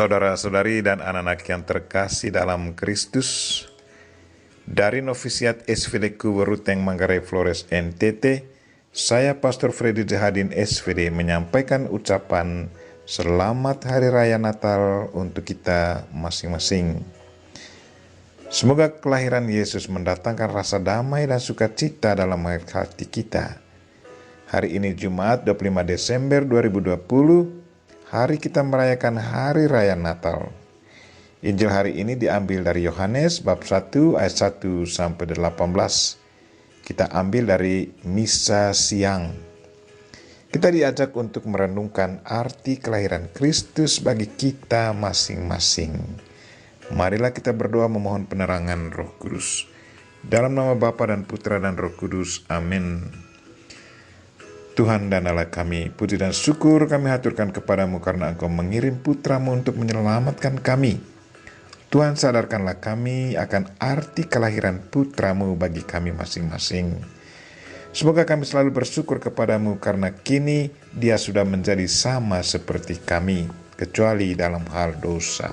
Saudara-saudari dan anak-anak yang terkasih dalam Kristus, dari Novisiat SVD Kuweruteng Manggarai Flores NTT, saya Pastor Freddy Jahadin SVD menyampaikan ucapan Selamat Hari Raya Natal untuk kita masing-masing. Semoga kelahiran Yesus mendatangkan rasa damai dan sukacita dalam hati kita. Hari ini Jumat 25 Desember 2020, hari kita merayakan Hari Raya Natal. Injil hari ini diambil dari Yohanes bab 1 ayat 1 sampai 18. Kita ambil dari Misa Siang. Kita diajak untuk merenungkan arti kelahiran Kristus bagi kita masing-masing. Marilah kita berdoa memohon penerangan Roh Kudus. Dalam nama Bapa dan Putra dan Roh Kudus. Amin. Tuhan dan Allah kami, puji dan syukur kami haturkan kepadamu karena Engkau mengirim putramu untuk menyelamatkan kami. Tuhan, sadarkanlah kami akan arti kelahiran putramu bagi kami masing-masing. Semoga kami selalu bersyukur kepadamu karena kini dia sudah menjadi sama seperti kami, kecuali dalam hal dosa.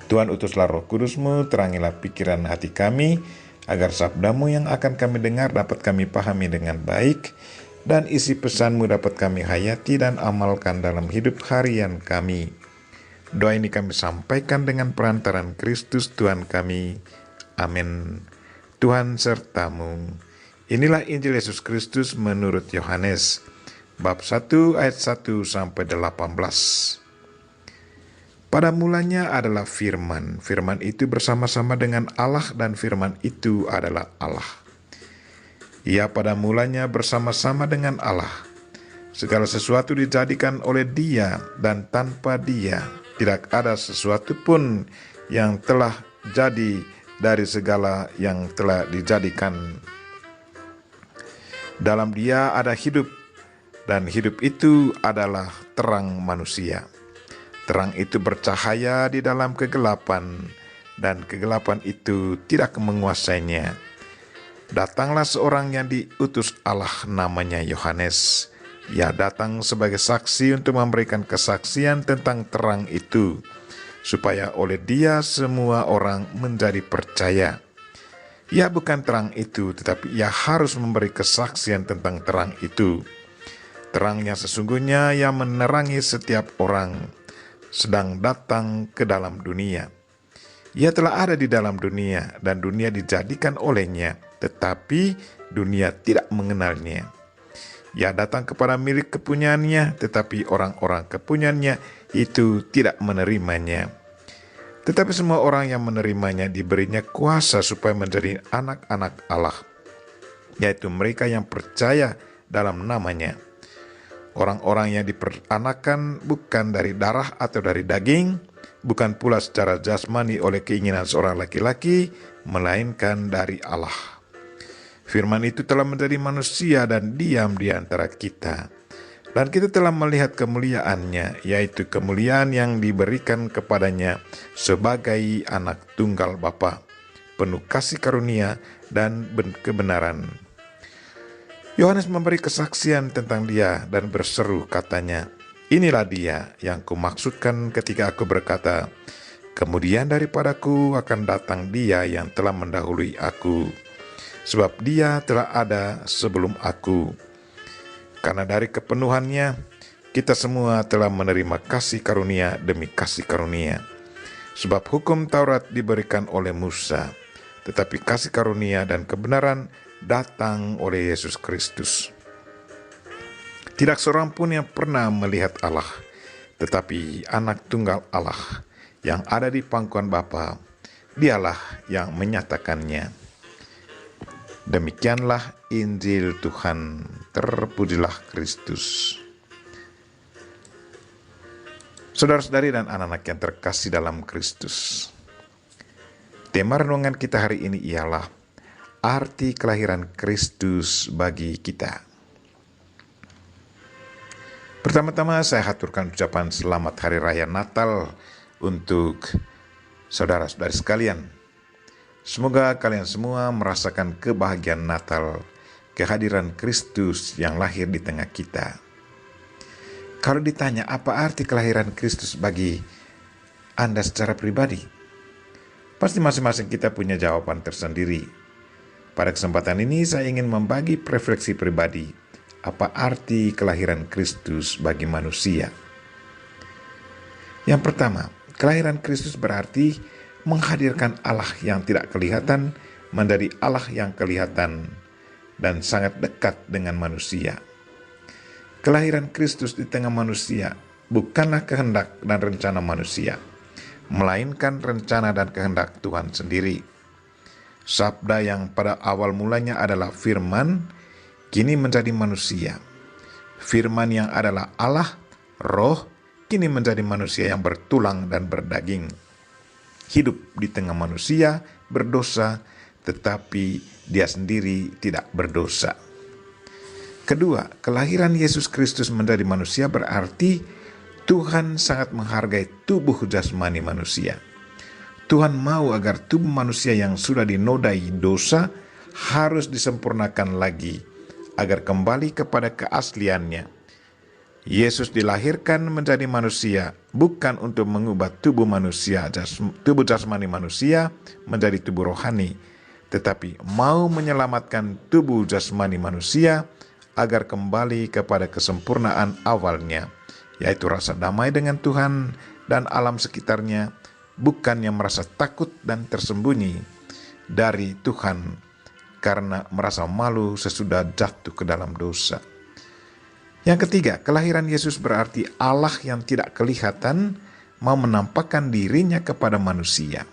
Tuhan, utuslah Roh Kudus-Mu, terangilah pikiran hati kami, agar sabdamu yang akan kami dengar dapat kami pahami dengan baik, dan isi pesanmu dapat kami hayati dan amalkan dalam hidup harian kami. Doa ini kami sampaikan dengan perantaran Kristus Tuhan kami. Amin. Tuhan sertamu. Inilah Injil Yesus Kristus menurut Yohanes, bab 1 ayat 1 sampai 18. Pada mulanya adalah firman. Firman itu bersama-sama dengan Allah dan firman itu adalah Allah. Ia pada mulanya bersama-sama dengan Allah. Segala sesuatu dijadikan oleh Dia dan tanpa Dia tidak ada sesuatu pun yang telah jadi dari segala yang telah dijadikan. Dalam Dia ada hidup dan hidup itu adalah terang manusia. Terang itu bercahaya di dalam kegelapan, dan kegelapan itu tidak menguasainya. Datanglah seorang yang diutus Allah, namanya Yohanes. Ia datang sebagai saksi untuk memberikan kesaksian tentang terang itu, supaya oleh dia semua orang menjadi percaya. Ia bukan terang itu, tetapi ia harus memberi kesaksian tentang terang itu. Terangnya sesungguhnya yang menerangi setiap orang, sedang datang ke dalam dunia. Ia telah ada di dalam dunia dan dunia dijadikan olehnya, tetapi dunia tidak mengenalnya. Ia datang kepada milik kepunyaannya, tetapi orang-orang kepunyaannya itu tidak menerimanya. Tetapi semua orang yang menerimanya diberinya kuasa supaya menjadi anak-anak Allah, yaitu mereka yang percaya dalam namanya. Orang-orang yang diperanakan bukan dari darah atau dari daging, bukan pula secara jasmani oleh keinginan seorang laki-laki, melainkan dari Allah. Firman itu telah menjadi manusia dan diam di antara kita. Dan kita telah melihat kemuliaannya, yaitu kemuliaan yang diberikan kepadanya sebagai anak tunggal Bapa, penuh kasih karunia dan kebenaran. Yohanes memberi kesaksian tentang dia dan berseru katanya, "Inilah dia yang kumaksudkan ketika aku berkata, kemudian daripadaku akan datang dia yang telah mendahului aku, sebab dia telah ada sebelum aku." Karena dari kepenuhannya, kita semua telah menerima kasih karunia demi kasih karunia. Sebab hukum Taurat diberikan oleh Musa, tetapi kasih karunia dan kebenaran datang oleh Yesus Kristus. Tidak seorang pun yang pernah melihat Allah, tetapi anak tunggal Allah yang ada di pangkuan Bapa, dialah yang menyatakannya. Demikianlah Injil Tuhan, terpujilah Kristus. Saudara-saudari dan anak-anak yang terkasih dalam Kristus, tema renungan kita hari ini ialah arti kelahiran Kristus bagi kita. Pertama-tama saya haturkan ucapan selamat Hari Raya Natal untuk saudara-saudari sekalian. Semoga kalian semua merasakan kebahagiaan Natal, kehadiran Kristus yang lahir di tengah kita. Kalau ditanya apa arti kelahiran Kristus bagi Anda secara pribadi, pasti masing-masing kita punya jawaban tersendiri. Pada kesempatan ini saya ingin membagi refleksi pribadi, apa arti kelahiran Kristus bagi manusia. Yang pertama, kelahiran Kristus berarti menghadirkan Allah yang tidak kelihatan menjadi Allah yang kelihatan dan sangat dekat dengan manusia. Kelahiran Kristus di tengah manusia bukanlah kehendak dan rencana manusia, melainkan rencana dan kehendak Tuhan sendiri. Sabda yang pada awal mulanya adalah firman, kini menjadi manusia. Firman yang adalah Allah, roh, kini menjadi manusia yang bertulang dan berdaging. Hidup di tengah manusia berdosa, tetapi dia sendiri tidak berdosa. Kedua, kelahiran Yesus Kristus menjadi manusia berarti Tuhan sangat menghargai tubuh jasmani manusia. Tuhan mau agar tubuh manusia yang sudah dinodai dosa harus disempurnakan lagi agar kembali kepada keasliannya. Yesus dilahirkan menjadi manusia bukan untuk mengubah tubuh jasmani manusia menjadi tubuh rohani, tetapi mau menyelamatkan tubuh jasmani manusia agar kembali kepada kesempurnaan awalnya, yaitu rasa damai dengan Tuhan dan alam sekitarnya, bukannya merasa takut dan tersembunyi dari Tuhan karena merasa malu sesudah jatuh ke dalam dosa. Yang ketiga, kelahiran Yesus berarti Allah yang tidak kelihatan mau menampakkan dirinya kepada manusia.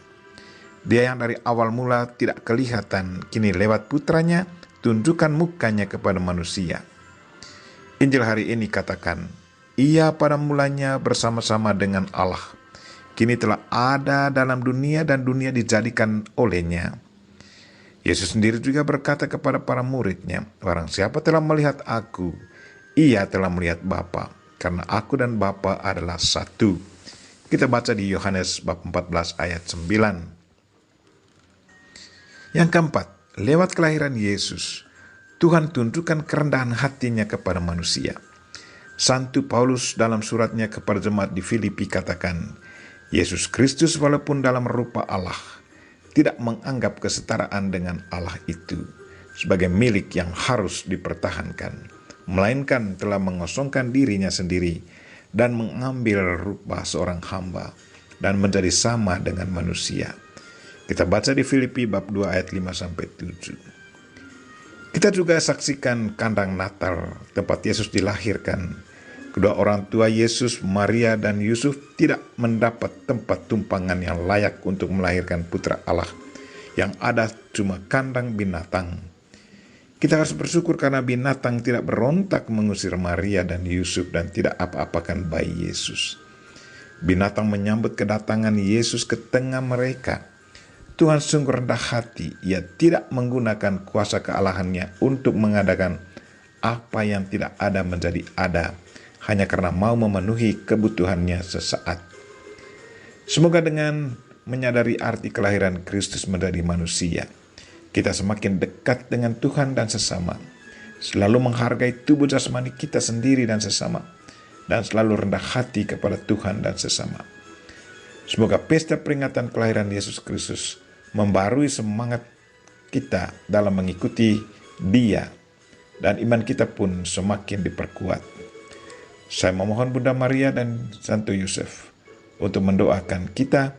Dia yang dari awal mula tidak kelihatan, kini lewat putranya tunjukkan mukanya kepada manusia. Injil hari ini katakan, Ia pada mulanya bersama-sama dengan Allah. Kini telah ada dalam dunia dan dunia dijadikan olehnya. Yesus sendiri juga berkata kepada para muridnya, barang siapa telah melihat aku, ia telah melihat Bapa, karena aku dan Bapa adalah satu. Kita baca di Yohanes bab 14 ayat 9. Yang keempat, lewat kelahiran Yesus, Tuhan tunjukkan kerendahan hatinya kepada manusia. Santo Paulus dalam suratnya kepada jemaat di Filipi katakan, Yesus Kristus walaupun dalam rupa Allah, tidak menganggap kesetaraan dengan Allah itu sebagai milik yang harus dipertahankan, melainkan telah mengosongkan dirinya sendiri dan mengambil rupa seorang hamba dan menjadi sama dengan manusia. Kita baca di Filipi bab 2 ayat 5-7. Kita juga saksikan kandang Natal, tempat Yesus dilahirkan. Kedua orang tua Yesus, Maria dan Yusuf, tidak mendapat tempat tumpangan yang layak untuk melahirkan putra Allah. Yang ada cuma kandang binatang. Kita harus bersyukur karena binatang tidak berontak mengusir Maria dan Yusuf dan tidak apa-apakan bayi Yesus. Binatang menyambut kedatangan Yesus ke tengah mereka. Tuhan sungguh rendah hati, Ia tidak menggunakan kuasa kealahannya untuk mengadakan apa yang tidak ada menjadi ada, hanya karena mau memenuhi kebutuhannya sesaat. Semoga dengan menyadari arti kelahiran Kristus menjadi manusia, kita semakin dekat dengan Tuhan dan sesama, selalu menghargai tubuh jasmani kita sendiri dan sesama, dan selalu rendah hati kepada Tuhan dan sesama. Semoga pesta peringatan kelahiran Yesus Kristus membarui semangat kita dalam mengikuti Dia, dan iman kita pun semakin diperkuat. Saya memohon Bunda Maria dan Santo Yusuf untuk mendoakan kita,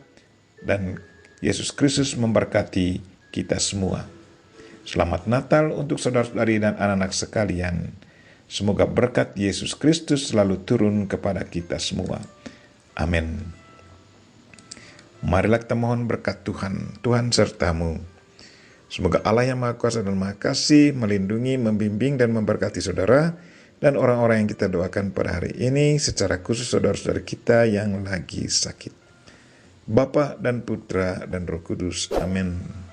dan Yesus Kristus memberkati kita semua. Selamat Natal untuk saudara-saudari dan anak-anak sekalian. Semoga berkat Yesus Kristus selalu turun kepada kita semua. Amin. Marilah kita mohon berkat Tuhan. Tuhan sertamu. Semoga Allah yang Maha Kuasa dan Maha Kasih melindungi, membimbing, dan memberkati saudara dan orang-orang yang kita doakan pada hari ini, secara khusus saudara-saudara kita yang lagi sakit. Bapa dan Putra dan Roh Kudus. Amin.